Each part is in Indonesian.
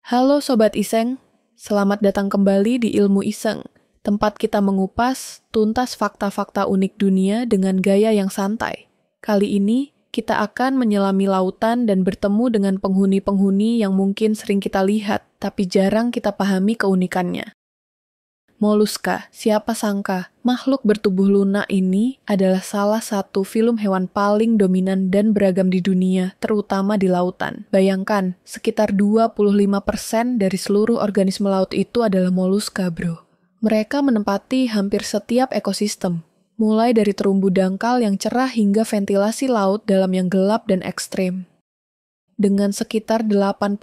Halo Sobat Iseng, selamat datang kembali di Ilmu Iseng, tempat kita mengupas tuntas fakta-fakta unik dunia dengan gaya yang santai. Kali ini, kita akan menyelami lautan dan bertemu dengan penghuni-penghuni yang mungkin sering kita lihat, tapi jarang kita pahami keunikannya. Moluska, siapa sangka, makhluk bertubuh lunak ini adalah salah satu film hewan paling dominan dan beragam di dunia, terutama di lautan. Bayangkan, sekitar 25% dari seluruh organisme laut itu adalah moluska, bro. Mereka menempati hampir setiap ekosistem, mulai dari terumbu dangkal yang cerah hingga ventilasi laut dalam yang gelap dan ekstrim. Dengan sekitar 85.000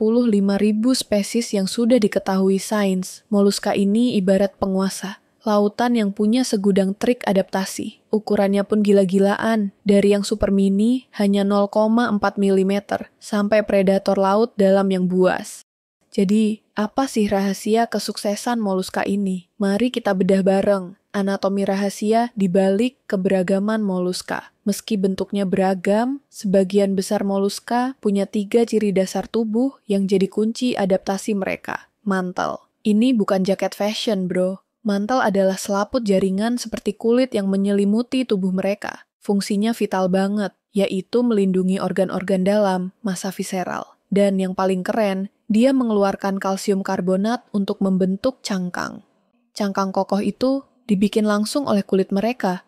spesies yang sudah diketahui sains, moluska ini ibarat penguasa. Lautan yang punya segudang trik adaptasi. Ukurannya pun gila-gilaan, dari yang super mini hanya 0,4 mm sampai predator laut dalam yang buas. Jadi, apa sih rahasia kesuksesan moluska ini? Mari kita bedah bareng anatomi rahasia di balik keberagaman moluska. Meski bentuknya beragam, sebagian besar moluska punya 3 ciri dasar tubuh yang jadi kunci adaptasi mereka. Mantel. Ini bukan jaket fashion, bro. Mantel adalah selaput jaringan seperti kulit yang menyelimuti tubuh mereka. Fungsinya vital banget, yaitu melindungi organ-organ dalam, massa visceral. Dan yang paling keren, dia mengeluarkan kalsium karbonat untuk membentuk cangkang. Cangkang kokoh itu dibikin langsung oleh kulit mereka.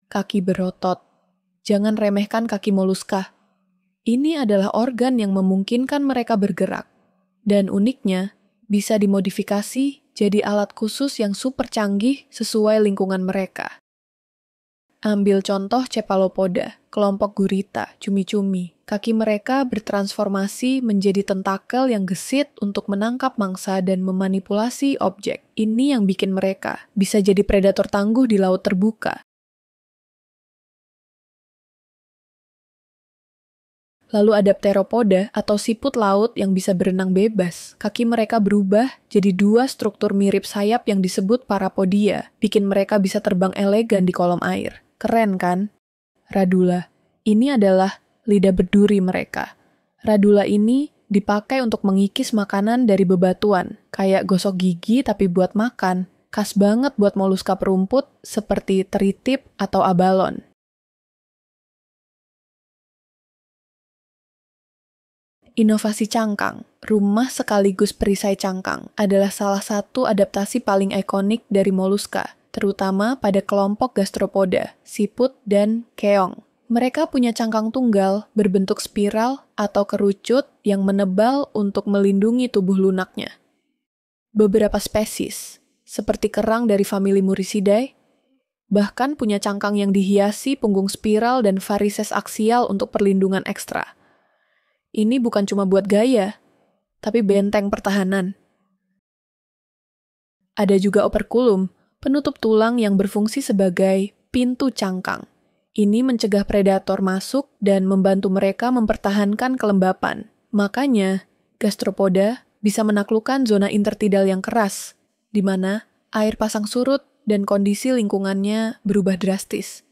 Kaki berotot. Jangan remehkan kaki moluska. Ini adalah organ yang memungkinkan mereka bergerak. Dan uniknya, bisa dimodifikasi jadi alat khusus yang super canggih sesuai lingkungan mereka. Ambil contoh cephalopoda, kelompok gurita, cumi-cumi. Kaki mereka bertransformasi menjadi tentakel yang gesit untuk menangkap mangsa dan memanipulasi objek. Ini yang bikin mereka bisa jadi predator tangguh di laut terbuka. Lalu ada pteropoda atau siput laut yang bisa berenang bebas. Kaki mereka berubah jadi 2 struktur mirip sayap yang disebut parapodia, bikin mereka bisa terbang elegan di kolom air. Keren kan? Radula. Ini adalah lidah berduri mereka. Radula ini dipakai untuk mengikis makanan dari bebatuan, kayak gosok gigi tapi buat makan. Khas banget buat moluska perumput seperti teritip atau abalon. Inovasi cangkang, rumah sekaligus perisai cangkang, adalah salah satu adaptasi paling ikonik dari moluska, terutama pada kelompok gastropoda, siput, dan keong. Mereka punya cangkang tunggal berbentuk spiral atau kerucut yang menebal untuk melindungi tubuh lunaknya. Beberapa spesies, seperti kerang dari famili Muricidae, bahkan punya cangkang yang dihiasi punggung spiral dan varises aksial untuk perlindungan ekstra. Ini bukan cuma buat gaya, tapi benteng pertahanan. Ada juga operculum, penutup tulang yang berfungsi sebagai pintu cangkang. Ini mencegah predator masuk dan membantu mereka mempertahankan kelembapan. Makanya, gastropoda bisa menaklukkan zona intertidal yang keras, di mana air pasang surut dan kondisi lingkungannya berubah drastis.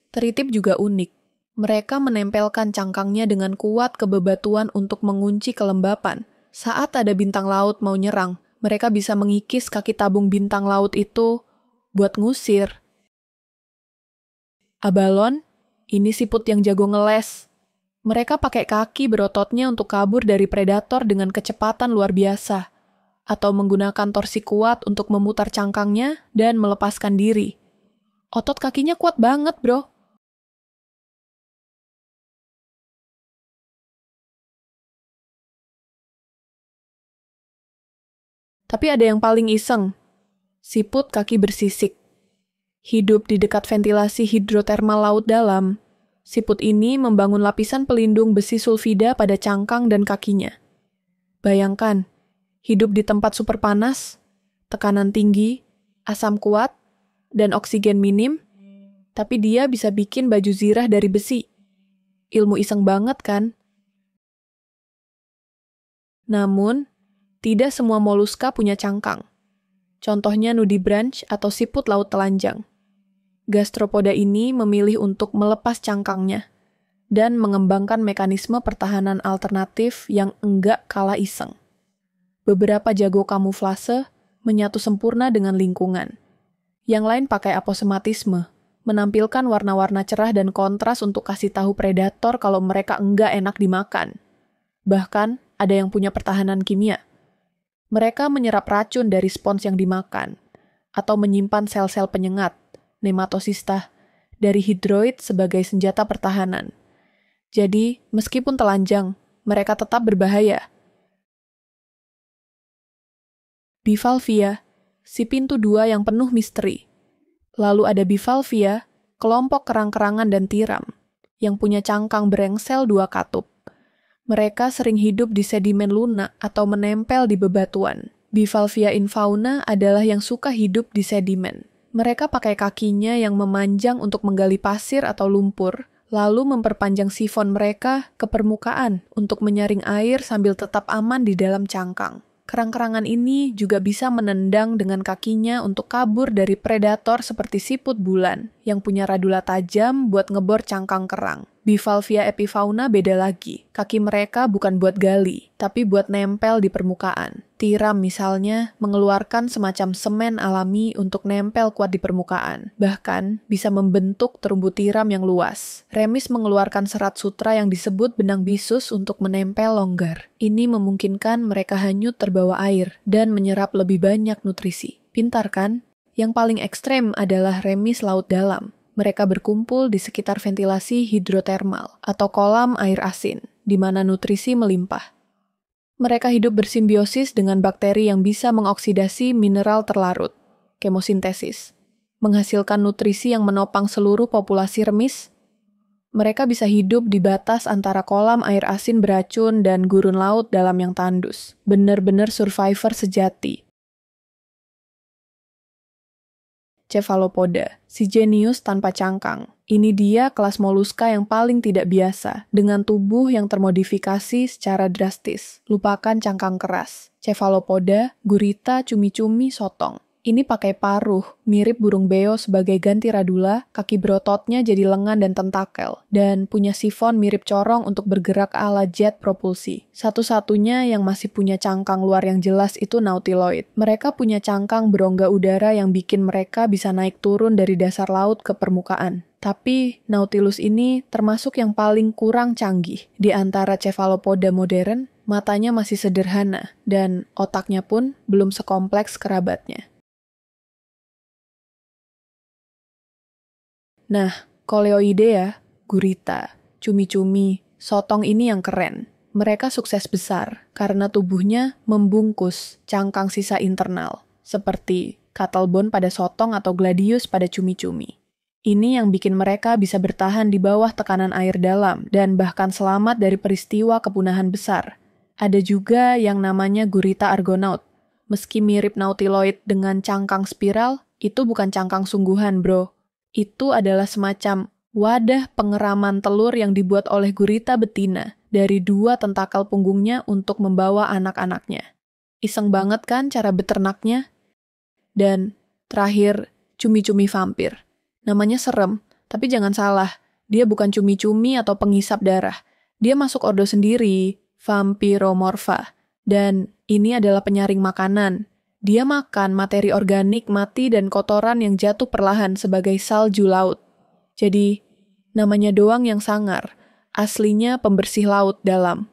Teritip juga unik. Mereka menempelkan cangkangnya dengan kuat ke bebatuan untuk mengunci kelembapan. Saat ada bintang laut mau nyerang, mereka bisa mengikis kaki tabung bintang laut itu buat ngusir. Abalon, ini siput yang jago ngeles. Mereka pakai kaki berototnya untuk kabur dari predator dengan kecepatan luar biasa, atau menggunakan torsi kuat untuk memutar cangkangnya dan melepaskan diri. Otot kakinya kuat banget, bro. Tapi ada yang paling iseng, siput kaki bersisik. Hidup di dekat ventilasi hidrotermal laut dalam, siput ini membangun lapisan pelindung besi sulfida pada cangkang dan kakinya. Bayangkan, hidup di tempat super panas, tekanan tinggi, asam kuat, dan oksigen minim, tapi dia bisa bikin baju zirah dari besi. Ilmu iseng banget kan? Namun, tidak semua moluska punya cangkang. Contohnya nudibranch atau siput laut telanjang. Gastropoda ini memilih untuk melepas cangkangnya. dan mengembangkan mekanisme pertahanan alternatif yang enggak kalah iseng. Beberapa jago kamuflase menyatu sempurna dengan lingkungan. Yang lain pakai aposematisme, menampilkan warna-warna cerah dan kontras untuk kasih tahu predator kalau mereka enggak enak dimakan. Bahkan, ada yang punya pertahanan kimia. Mereka menyerap racun dari spons yang dimakan, atau menyimpan sel-sel penyengat, nematosista, dari hidroid sebagai senjata pertahanan. Jadi, meskipun telanjang, mereka tetap berbahaya. Bivalvia, si pintu dua yang penuh misteri. Lalu ada bivalvia, kelompok kerang-kerangan dan tiram, yang punya cangkang berengsel 2 katup. Mereka sering hidup di sedimen lunak atau menempel di bebatuan. Bivalvia infauna adalah yang suka hidup di sedimen. Mereka pakai kakinya yang memanjang untuk menggali pasir atau lumpur, lalu memperpanjang sifon mereka ke permukaan untuk menyaring air sambil tetap aman di dalam cangkang. Kerang-kerangan ini juga bisa menendang dengan kakinya untuk kabur dari predator seperti siput bulan yang punya radula tajam buat ngebor cangkang kerang. Bivalvia epifauna beda lagi. Kaki mereka bukan buat gali, tapi buat nempel di permukaan. Tiram misalnya mengeluarkan semacam semen alami untuk nempel kuat di permukaan. Bahkan bisa membentuk terumbu tiram yang luas. Remis mengeluarkan serat sutra yang disebut benang bisus untuk menempel longgar. Ini memungkinkan mereka hanyut terbawa air dan menyerap lebih banyak nutrisi. Pintar kan? Yang paling ekstrem adalah remis laut dalam. Mereka berkumpul di sekitar ventilasi hidrotermal atau kolam air asin, di mana nutrisi melimpah. Mereka hidup bersimbiosis dengan bakteri yang bisa mengoksidasi mineral terlarut, kemosintesis, menghasilkan nutrisi yang menopang seluruh populasi remis. Mereka bisa hidup di batas antara kolam air asin beracun dan gurun laut dalam yang tandus. Benar-benar survivor sejati. Cephalopoda, si jenius tanpa cangkang. Ini dia kelas moluska yang paling tidak biasa, dengan tubuh yang termodifikasi secara drastis. Lupakan cangkang keras. Cephalopoda, gurita, cumi-cumi, sotong. Ini pakai paruh, mirip burung beo sebagai ganti radula, kaki berototnya jadi lengan dan tentakel, dan punya sifon mirip corong untuk bergerak ala jet propulsi. Satu-satunya yang masih punya cangkang luar yang jelas itu nautiloid. Mereka punya cangkang berongga udara yang bikin mereka bisa naik turun dari dasar laut ke permukaan. Tapi Nautilus ini termasuk yang paling kurang canggih. Di antara cephalopoda modern, matanya masih sederhana, dan otaknya pun belum sekompleks kerabatnya. Nah, Coleoidea, gurita, cumi-cumi, sotong ini yang keren. Mereka sukses besar karena tubuhnya membungkus cangkang sisa internal, seperti cuttlebone pada sotong atau gladius pada cumi-cumi. Ini yang bikin mereka bisa bertahan di bawah tekanan air dalam dan bahkan selamat dari peristiwa kepunahan besar. Ada juga yang namanya gurita argonaut. Meski mirip nautiloid dengan cangkang spiral, itu bukan cangkang sungguhan, bro. Itu adalah semacam wadah pengeraman telur yang dibuat oleh gurita betina dari 2 tentakel punggungnya untuk membawa anak-anaknya. Iseng banget kan cara beternaknya? Dan terakhir, cumi-cumi vampir. Namanya serem, tapi jangan salah, dia bukan cumi-cumi atau penghisap darah. Dia masuk ordo sendiri, Vampiromorpha. Dan ini adalah penyaring makanan. Dia makan materi organik mati dan kotoran yang jatuh perlahan sebagai salju laut. Jadi, namanya doang yang sangar. Aslinya pembersih laut dalam.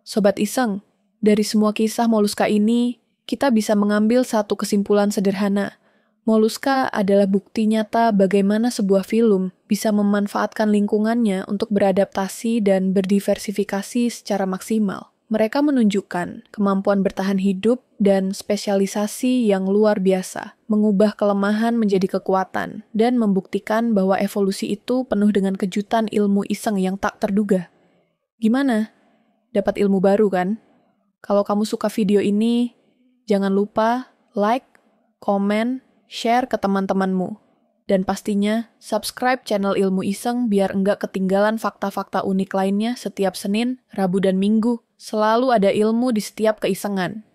Sobat iseng, dari semua kisah moluska ini, kita bisa mengambil satu kesimpulan sederhana. Moluska adalah bukti nyata bagaimana sebuah film bisa memanfaatkan lingkungannya untuk beradaptasi dan berdiversifikasi secara maksimal. Mereka menunjukkan kemampuan bertahan hidup dan spesialisasi yang luar biasa, mengubah kelemahan menjadi kekuatan, dan membuktikan bahwa evolusi itu penuh dengan kejutan ilmu iseng yang tak terduga. Gimana? Dapat ilmu baru kan? Kalau kamu suka video ini, jangan lupa like, komen, share ke teman-temanmu. Dan pastinya, subscribe channel Ilmu Iseng biar enggak ketinggalan fakta-fakta unik lainnya setiap Senin, Rabu, dan Minggu. Selalu ada ilmu di setiap keisengan.